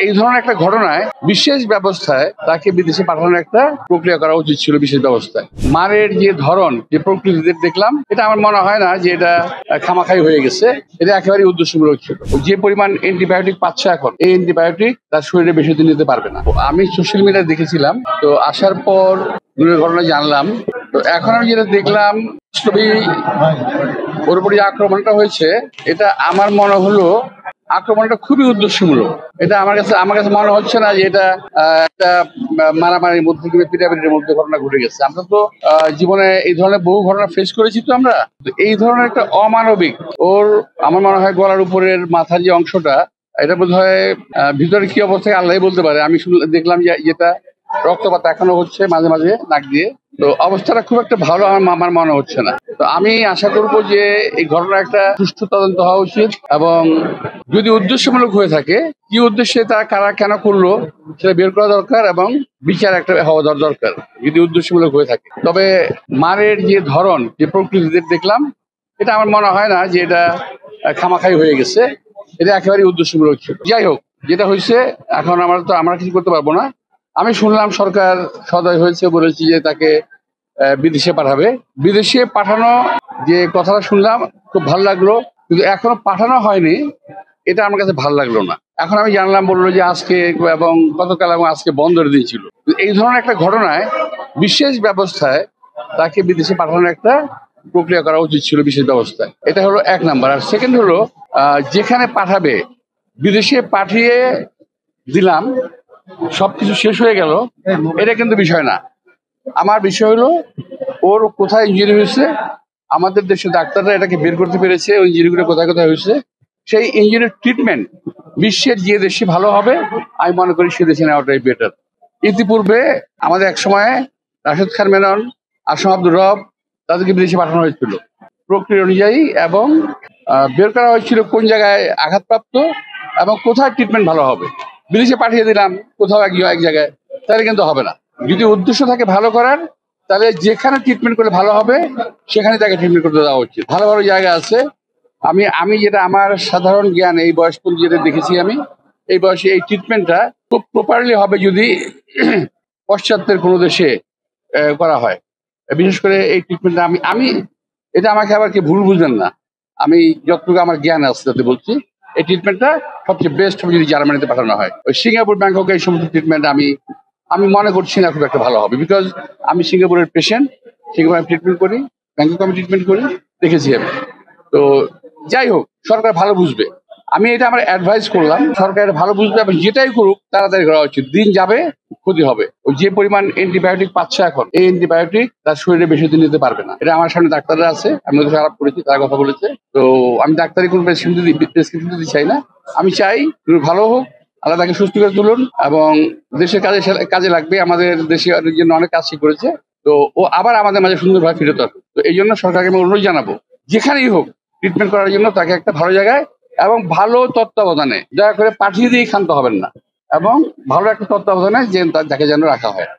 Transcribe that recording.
এই ধরনের একটা ঘটনায় বিশেষ ব্যবস্থায় তাকে বিদেশে পাঠানোর একটা প্রক্রিয়া করা উচিত ছিল। বিশেষ ব্যবস্থায় মারের যে ধরন, যে প্রকৃতি দেখলাম, এটা আমার মনে হয় না যে এটা খামাখাই হয়ে গেছে। এটা একেবারেই উদ্দেশ্যমূলক ছিল। যে পরিমাণ অ্যান্টিবায়োটিক পাচ্ছে এখন, এই অ্যান্টিবায়োটিক তার শরীরে বেশি দিন নিতে পারবে না। আমি সোশ্যাল মিডিয়ায় দেখেছিলাম, তো আসার পর দূরের ঘটনা জানলাম। তো এখন আমি যেটা দেখলাম, ওর উপর যে আক্রমণটা হয়েছে, এটা আমার মনে হলো আক্রমণটা খুবই উদ্দেশ্যমূলক। এটা আমার কাছে মনে হচ্ছে না যে এটা একটা মারামারির মধ্যে কিংবা পিটাপিটির মধ্যে ঘটনা ঘটে গেছে। আমরা তো জীবনে এই ধরনের বহু ঘটনা ফেস করেছি। তো আমরা এই ধরনের একটা অমানবিক, ওর আমার মনে হয় গলার উপরের মাথার যে অংশটা, এটা বোধ হয় ভিতরে কি অবস্থায় আল্লাহ বলতে পারে। আমি দেখলাম যে যেটা রক্তপাত এখনো হচ্ছে মাঝে মাঝে নাক দিয়ে। তো অবস্থাটা খুব একটা ভালো আমার মনে হচ্ছে না। তো আমি আশা করবো যে এই ঘটনা একটা সুষ্ঠু তদন্ত হওয়া উচিত, এবং যদি উদ্দেশ্যমূলক হয়ে থাকে, কি উদ্দেশ্যে তারা কারা কেন করলো সেটা বের করা দরকার, এবং বিচার একটা হওয়া দরকার যদি উদ্দেশ্যমূলক হয়ে থাকে। তবে মারের যে ধরন, যে প্রকৃতি দেখলাম, এটা আমার মনে হয় না যে এটা খামাখাই হয়ে গেছে। এটা একেবারেই উদ্দেশ্যমূলক ছিল। যাই হোক, যেটা হয়েছে এখন আমরা কিছু করতে পারবো না। আমি শুনলাম সরকার সদয় হয়েছে, বলেছি যে তাকে বিদেশে পাঠাবে। বিদেশে পাঠানো যে কথাটা শুনলাম খুব ভালো লাগলো, কিন্তু এখনো পাঠানো হয়নি, এটা আমার কাছে ভালো লাগলো না। এখন আমি জানলাম, বললো যে আজকে এবং গতকাল এবং আজকে বন্ধের দিন ছিল। এই ধরনের একটা ঘটনায় বিশেষ ব্যবস্থায় তাকে বিদেশে পাঠানোর একটা প্রক্রিয়া করা উচিত ছিল। বিশেষ ব্যবস্থায় এটা হলো এক নাম্বার। আর সেকেন্ড হলো, যেখানে পাঠাবে, বিদেশে পাঠিয়ে দিলাম, সবকিছু শেষ হয়ে গেল, এটা কিন্তু বিষয় না। আমার বিষয় হলো ওর কোথায় ইঞ্জুরি হয়েছে। আমাদের দেশে ডাক্তাররা এটাকে বের করতে পেরেছে ওই ইঞ্জুরিগুলো কোথায় কোথায় হয়েছে। সেই ইঞ্জুরির ট্রিটমেন্ট বিশ্বের যে দেশে ভালো হবে, আমি মনে করি সে দেশে নেওয়াটাই বেটার। ইতিপূর্বে আমাদের এক সময় রাশেদ খান মেনন, আসম আব্দুর রব, তাদেরকে বিদেশে পাঠানো হয়েছিল প্রক্রিয়া অনুযায়ী, এবং বের করা হয়েছিল কোন জায়গায় আঘাতপ্রাপ্ত এবং কোথায় ট্রিটমেন্ট ভালো হবে। বিদেশে পাঠিয়ে দিলাম কোথাও এক জায়গায়, তাহলে কিন্তু হবে না। যদি উদ্দেশ্য থাকে ভালো করার, তাহলে যেখানে ট্রিটমেন্ট করলে ভালো হবে সেখানে তাকে ট্রিটমেন্ট করতে দেওয়া উচিত। ভালো ভালো জায়গা আছে। আমি যেটা আমার সাধারণ জ্ঞান, এই বয়স পর্যন্ত যেটা দেখেছি, আমি এই বয়সে এই ট্রিটমেন্টটা খুব প্রপারলি হবে যদি পশ্চাত্যের কোনো দেশে করা হয়। বিশেষ করে এই ট্রিটমেন্টটা আমি এটা আমাকে আবার কি ভুল বুঝবেন না, আমি যতটুকু আমার জ্ঞান আছে তাতে বলছি, এই ট্রিটমেন্টটা সবচেয়ে বেস্ট হবে যদি জার্মানিতে পাঠানো হয়। ওই সিঙ্গাপুর, ব্যাংকক, এই সমস্ত ট্রিটমেন্ট আমি মনে করছি না খুব একটা ভালো হবে। বিকজ আমি সিঙ্গাপুরের পেশেন্ট, সিঙ্গাপুরে আমি ট্রিটমেন্ট করি, ব্যাংকক আমি ট্রিটমেন্ট করি, দেখেছি আমি। তো যাই হোক, সরকার ভালো বুঝবে। আমি এটা আমার অ্যাডভাইস করলাম, সরকার ভালো বুঝবে, এবং যেটাই করুক তাড়াতাড়ি করা উচিত। দিন যাবে, ক্ষতি হবে। ওই যে পরিমাণ অ্যান্টিবায়োটিক পাচ্ছে এখন, এই অ্যান্টিবায়োটিক তার শরীরে বেশি দিন নিতে পারবে না। এটা আমার সামনে ডাক্তাররা আছে, আমি ওদের আলাপ করেছি, তারা কথা বলেছে। তো আমি ডাক্তারি কোনো প্রেসক্রিপশন দিতে চাই না। আমি চাই ভালো হোক, আল্লাহ তাকে সুস্থ করে তুলুন, এবং দেশের কাজে লাগবে। আমাদের দেশের জন্য অনেক কাজ সে করেছে। তো ও আবার আমাদের মাঝে সুন্দরভাবে ফিরে আসবে। তো এই জন্য সরকারকে আমি অনুরোধ জানাবো, যেখানেই হোক ট্রিটমেন্ট করার জন্য তাকে একটা ভালো জায়গায় এবং ভালো তত্ত্বাবধানে, দয়া করে পাঠিয়ে দিয়ে ক্ষান্ত হবেন না, এবং ভালো একটা তত্ত্বাবধানে যাকে যেন রাখা হয়।